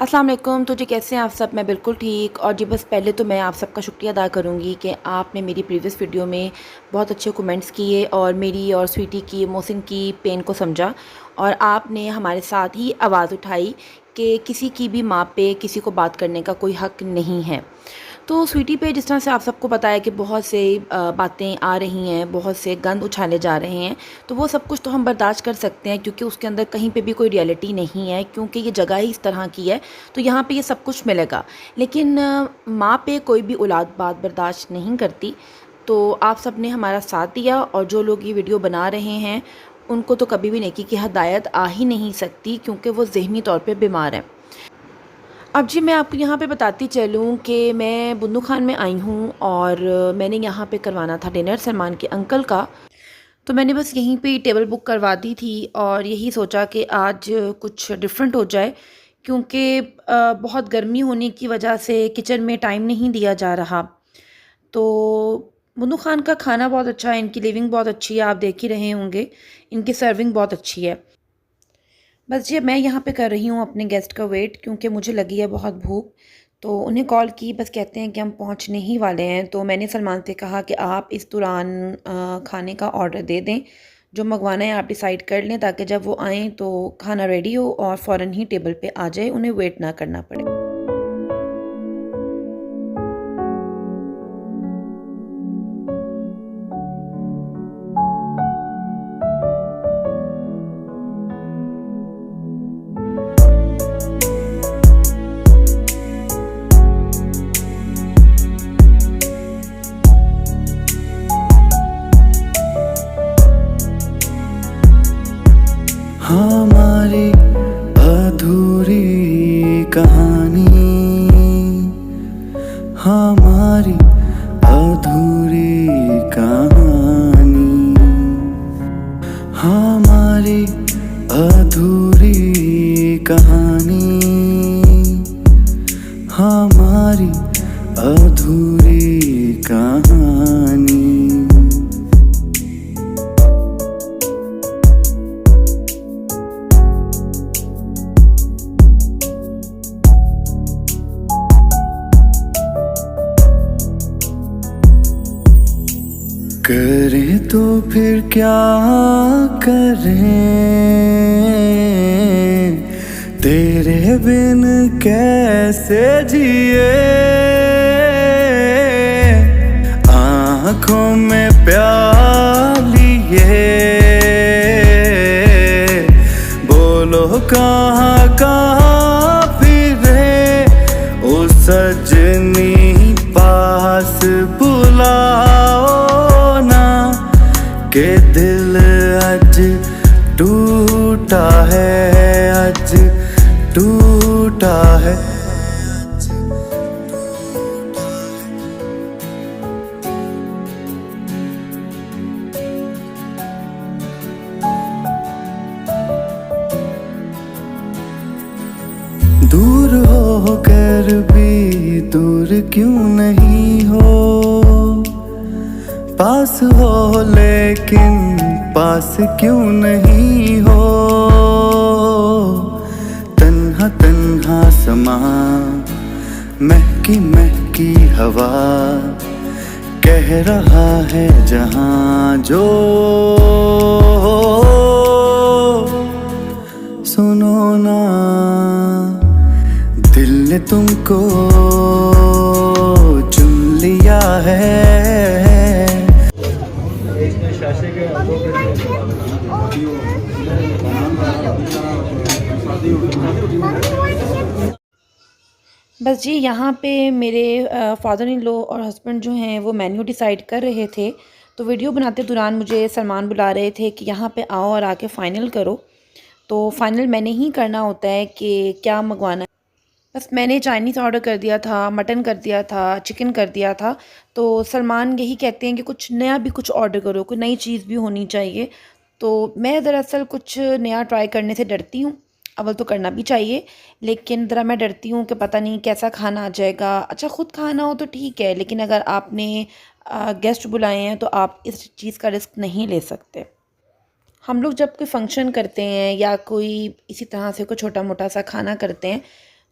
अस्सलाम वालेकुम। तो जी कैसे हैं आप सब? मैं बिल्कुल ठीक। और जी बस पहले तो मैं आप सबका शुक्रिया अदा करूँगी कि आपने मेरी प्रीवियस वीडियो में बहुत अच्छे कमेंट्स किए और मेरी और स्वीटी की, मोहसिन की पेन को समझा, और आपने हमारे साथ ही आवाज़ उठाई कि किसी की भी माँ पे किसी को बात करने का कोई हक़ नहीं है। तो स्वीटी पे जिस तरह से आप सबको पता है कि बहुत से बातें आ रही हैं, बहुत से गंद उछाले जा रहे हैं, तो वो सब कुछ तो हम बर्दाश्त कर सकते हैं क्योंकि उसके अंदर कहीं पे भी कोई रियलिटी नहीं है, क्योंकि ये जगह ही इस तरह की है, तो यहाँ पे ये सब कुछ मिलेगा। लेकिन माँ पे कोई भी औलाद बात बर्दाश्त नहीं करती। तो आप सब ने हमारा साथ दिया, और जो लोग ये वीडियो बना रहे हैं उनको तो कभी भी नेकी की हदायत आ ही नहीं सकती, क्योंकि वो ज़हनी तौर पे बीमार हैं। अब जी मैं आपको यहाँ पे बताती चलूँ कि मैं बुंदू खान में आई हूँ, और मैंने यहाँ पे करवाना था डिनर सलमान के अंकल का। तो मैंने बस यहीं पे ही टेबल बुक करवा दी थी, और यही सोचा कि आज कुछ डिफरेंट हो जाए, क्योंकि बहुत गर्मी होने की वजह से किचन में टाइम नहीं दिया जा रहा। तो बुंदू खान का खाना बहुत अच्छा है, इनकी लिविंग बहुत अच्छी है, आप देख ही रहे होंगे, इनकी सर्विंग बहुत अच्छी है। बस जी मैं यहाँ पे कर रही हूँ अपने गेस्ट का वेट, क्योंकि मुझे लगी है बहुत भूख। तो उन्हें कॉल की, बस कहते हैं कि हम पहुँचने ही वाले हैं। तो मैंने सलमान से कहा कि आप इस दौरान खाने का ऑर्डर दे दें, जो मंगवाना है आप डिसाइड कर लें, ताकि जब वो आएँ तो खाना रेडी हो और फ़ौरन ही टेबल पे आ जाए, उन्हें वेट ना करना पड़े। हमारी अधूरी कहानी, हमारी अधूरी कहानी, हमारी अधूरी कहानी, हमारी अधूरी कहानी। करें तो फिर क्या करें, तेरे बिन कैसे जिए। आँखों में प्यार लिए, बोलो कहाँ कहाँ फिरे। ओ सजनी पास बुलाओ ना, के दिल आज टूटा है, आज टूटा है। दूर होकर भी दूर क्यों नहीं हो, पास हो लेकिन पास क्यों नहीं हो। तन्हा तन्हा समा, महकी महकी हवा, कह रहा है जहां जो। सुनो ना, दिल ने तुमको चुन लिया है। बस जी यहाँ पे मेरे फादर इन लॉ और हस्बैंड जो हैं वो मेन्यू डिसाइड कर रहे थे। तो वीडियो बनाते दौरान मुझे सलमान बुला रहे थे कि यहाँ पे आओ और आके फ़ाइनल करो। तो फ़ाइनल मैंने ही करना होता है कि क्या मंगवाना है। बस मैंने चाइनीज़ ऑर्डर कर दिया था, मटन कर दिया था, चिकन कर दिया था। तो सलमान यही कहते हैं कि कुछ नया भी कुछ ऑर्डर करो, कोई नई चीज़ भी होनी चाहिए। तो मैं दरअसल कुछ नया ट्राई करने से डरती हूँ। अव्वल तो करना भी चाहिए, लेकिन ज़रा मैं डरती हूँ कि पता नहीं कैसा खाना आ जाएगा। अच्छा खुद खाना हो तो ठीक है, लेकिन अगर आपने गेस्ट बुलाए हैं तो आप इस चीज़ का रिस्क नहीं ले सकते। हम लोग जब कोई फ़ंक्शन करते हैं या कोई इसी तरह से कोई छोटा मोटा सा खाना करते हैं,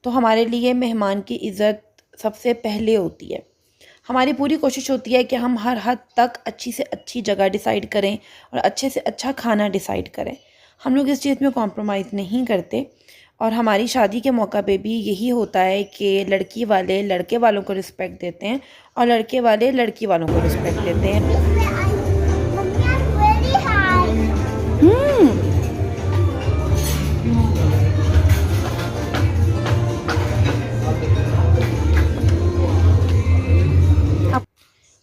तो हमारे लिए मेहमान की इज़्ज़त सबसे पहले होती है। हमारी पूरी कोशिश होती है कि हम हर हद तक अच्छी से अच्छी जगह डिसाइड करें और अच्छे से अच्छा खाना डिसाइड करें। हम लोग इस चीज़ में कॉम्प्रोमाइज़ नहीं करते और हमारी शादी के मौका पे भी यही होता है कि लड़की वाले लड़के वालों को रिस्पेक्ट देते हैं और लड़के वाले लड़की वालों को रिस्पेक्ट देते हैं।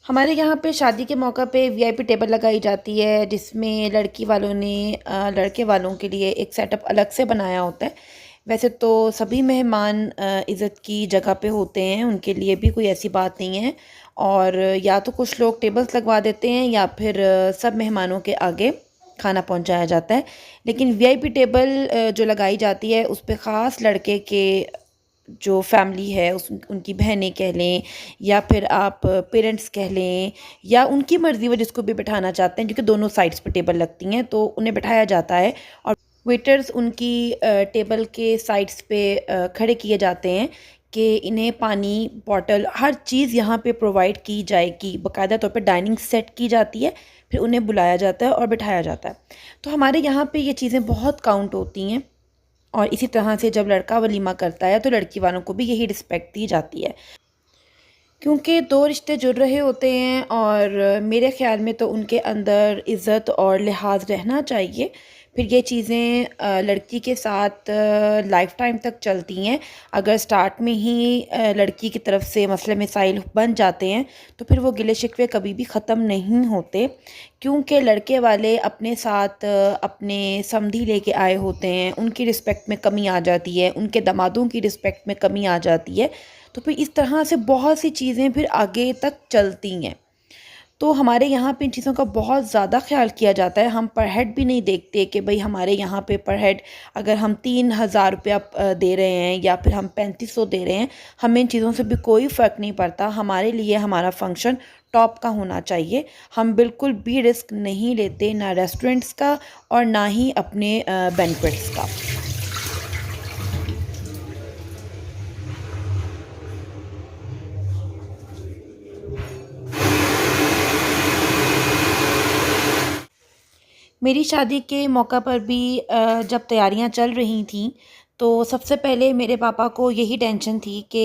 हमारे यहाँ पे शादी के मौका पे वीआईपी टेबल लगाई जाती है, जिसमें लड़की वालों ने लड़के वालों के लिए एक सेटअप अलग से बनाया होता है। वैसे तो सभी मेहमान इज़्ज़त की जगह पे होते हैं, उनके लिए भी कोई ऐसी बात नहीं है। और या तो कुछ लोग टेबल्स लगवा देते हैं या फिर सब मेहमानों के आगे खाना पहुंचाया जाता है। लेकिन वीआईपी टेबल जो लगाई जाती है उस पे ख़ास लड़के के जो फैमिली है उस उनकी बहनें कह लें या फिर आप पेरेंट्स कह लें या उनकी मर्ज़ी वो जिसको भी बिठाना चाहते हैं, क्योंकि दोनों साइड्स पर टेबल लगती हैं तो उन्हें बिठाया जाता है और वेटर्स उनकी टेबल के साइड्स पे खड़े किए जाते हैं कि इन्हें पानी बॉटल हर चीज़ यहाँ पे प्रोवाइड की जाएगी। बाकायदा तौर पे डाइनिंग सेट की जाती है, फिर उन्हें बुलाया जाता है और बिठाया जाता है। तो हमारे यहाँ पे ये चीज़ें बहुत काउंट होती हैं। और इसी तरह से जब लड़का वलीमा करता है तो लड़की वालों को भी यही रिस्पेक्ट दी जाती है, क्योंकि दो रिश्ते जुड़ रहे होते हैं और मेरे ख़्याल में तो उनके अंदर इज़्ज़त और लिहाज रहना चाहिए। फिर ये चीज़ें लड़की के साथ लाइफ टाइम तक चलती हैं। अगर स्टार्ट में ही लड़की की तरफ से मसले मसाइल बन जाते हैं तो फिर वो गिले शिकवे कभी भी ख़त्म नहीं होते, क्योंकि लड़के वाले अपने साथ अपने समधी लेके आए होते हैं। उनकी रिस्पेक्ट में कमी आ जाती है, उनके दामादों की रिस्पेक्ट में कमी आ जाती है। तो फिर इस तरह से बहुत सी चीज़ें फिर आगे तक चलती हैं। तो हमारे यहाँ पे इन चीज़ों का बहुत ज़्यादा ख्याल किया जाता है। हम पर हेड भी नहीं देखते कि भाई हमारे यहाँ पे पर हेड अगर हम 3,000 रुपया दे रहे हैं या फिर हम 3500 दे रहे हैं, हमें इन चीज़ों से भी कोई फ़र्क नहीं पड़ता। हमारे लिए हमारा फंक्शन टॉप का होना चाहिए। हम बिल्कुल भी रिस्क नहीं लेते, ना रेस्टोरेंट्स का और ना ही अपने बैंक्वेट्स का। मेरी शादी के मौका पर भी जब तैयारियां चल रही थीं तो सबसे पहले मेरे पापा को यही टेंशन थी कि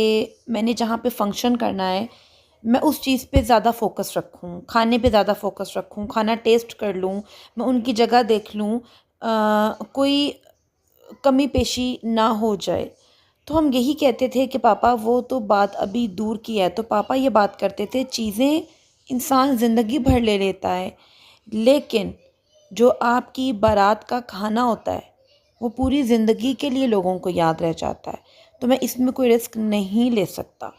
मैंने जहाँ पे फंक्शन करना है मैं उस चीज़ पे ज़्यादा फोकस रखूँ, खाने पे ज़्यादा फोकस रखूँ, खाना टेस्ट कर लूँ, मैं उनकी जगह देख लूँ, कोई कमी पेशी ना हो जाए। तो हम यही कहते थे कि पापा वो तो बात अभी दूर की है। तो पापा ये बात करते थे, चीज़ें इंसान ज़िंदगी भर ले लेता है, लेकिन जो आपकी बारात का खाना होता है वो पूरी ज़िंदगी के लिए लोगों को याद रह जाता है। तो मैं इसमें कोई रिस्क नहीं ले सकता।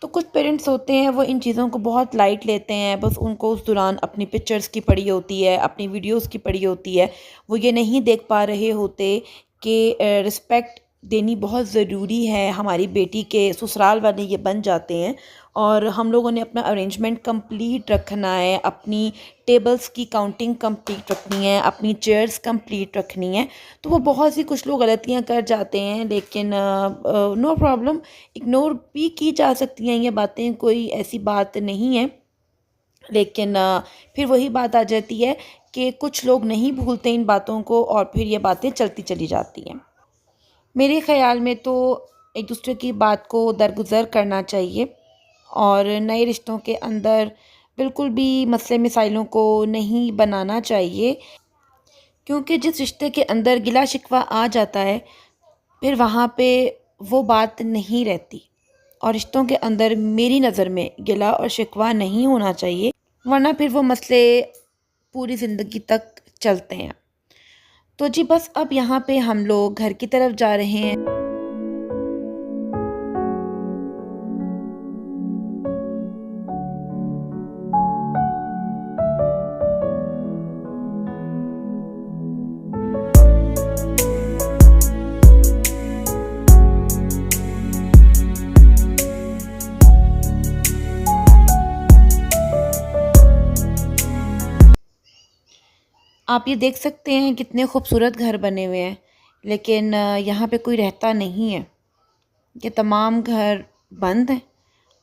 तो कुछ पेरेंट्स होते हैं वो इन चीज़ों को बहुत लाइट लेते हैं, बस उनको उस दौरान अपनी पिक्चर्स की पड़ी होती है, अपनी वीडियोस की पड़ी होती है। वो ये नहीं देख पा रहे होते कि रिस्पेक्ट देनी बहुत ज़रूरी है। हमारी बेटी के ससुराल वाले ये बन जाते हैं और हम लोगों ने अपना अरेंजमेंट कंप्लीट रखना है, अपनी टेबल्स की काउंटिंग कंप्लीट रखनी है, अपनी चेयर्स कंप्लीट रखनी है। तो वो बहुत सी कुछ लोग गलतियां कर जाते हैं, लेकिन नो प्रॉब्लम, इग्नोर भी की जा सकती हैं ये बातें, कोई ऐसी बात नहीं है। लेकिन फिर वही बात आ जाती है कि कुछ लोग नहीं भूलते इन बातों को और फिर ये बातें चलती चली जाती हैं। मेरे ख़्याल में तो एक दूसरे की बात को दरगुज़र करना चाहिए और नए रिश्तों के अंदर बिल्कुल भी मसले मसाइलों को नहीं बनाना चाहिए, क्योंकि जिस रिश्ते के अंदर गिला शिकवा आ जाता है फिर वहाँ पे वो बात नहीं रहती। और रिश्तों के अंदर मेरी नज़र में गिला और शिकवा नहीं होना चाहिए, वरना फिर वो मसले पूरी ज़िंदगी तक चलते हैं। तो जी बस अब यहाँ पे हम लोग घर की तरफ जा रहे हैं। आप ये देख सकते हैं कितने खूबसूरत घर बने हुए हैं, लेकिन यहाँ पे कोई रहता नहीं है। कि तमाम घर बंद हैं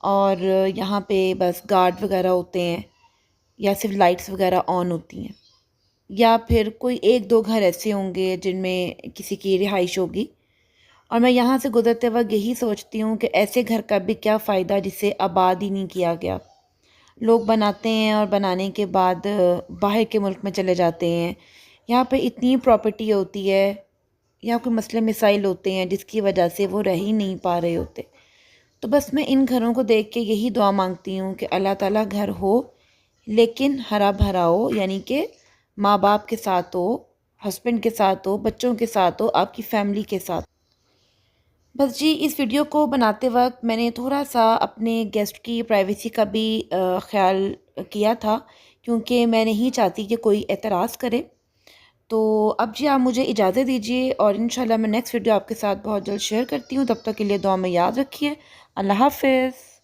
और यहाँ पे बस गार्ड वगैरह होते हैं या सिर्फ लाइट्स वगैरह ऑन होती हैं, या फिर कोई एक दो घर ऐसे होंगे जिनमें किसी की रिहाइश होगी। और मैं यहाँ से गुजरते वक्त यही सोचती हूँ कि ऐसे घर का भी क्या फ़ायदा जिसे आबाद ही नहीं किया गया। लोग बनाते हैं और बनाने के बाद बाहर के मुल्क में चले जाते हैं। यहाँ पे इतनी प्रॉपर्टी होती है या कोई मसले मिसाइल होते हैं जिसकी वजह से वो रह ही नहीं पा रहे होते। तो बस मैं इन घरों को देख के यही दुआ मांगती हूँ कि अल्लाह ताला घर हो लेकिन हरा भरा हो, यानी कि माँ बाप के साथ हो, हस्बैंड के साथ हो, बच्चों के साथ हो, आपकी फैमिली के साथ। बस जी, इस वीडियो को बनाते वक्त मैंने थोड़ा सा अपने गेस्ट की प्राइवेसी का भी ख्याल किया था, क्योंकि मैं नहीं चाहती कि कोई एतराज़ करे। तो अब जी आप मुझे इजाज़त दीजिए और इंशाल्लाह मैं नेक्स्ट वीडियो आपके साथ बहुत जल्द शेयर करती हूँ। तब तक के लिए दुआ में याद रखिए। अल्लाह हाफ़िज़।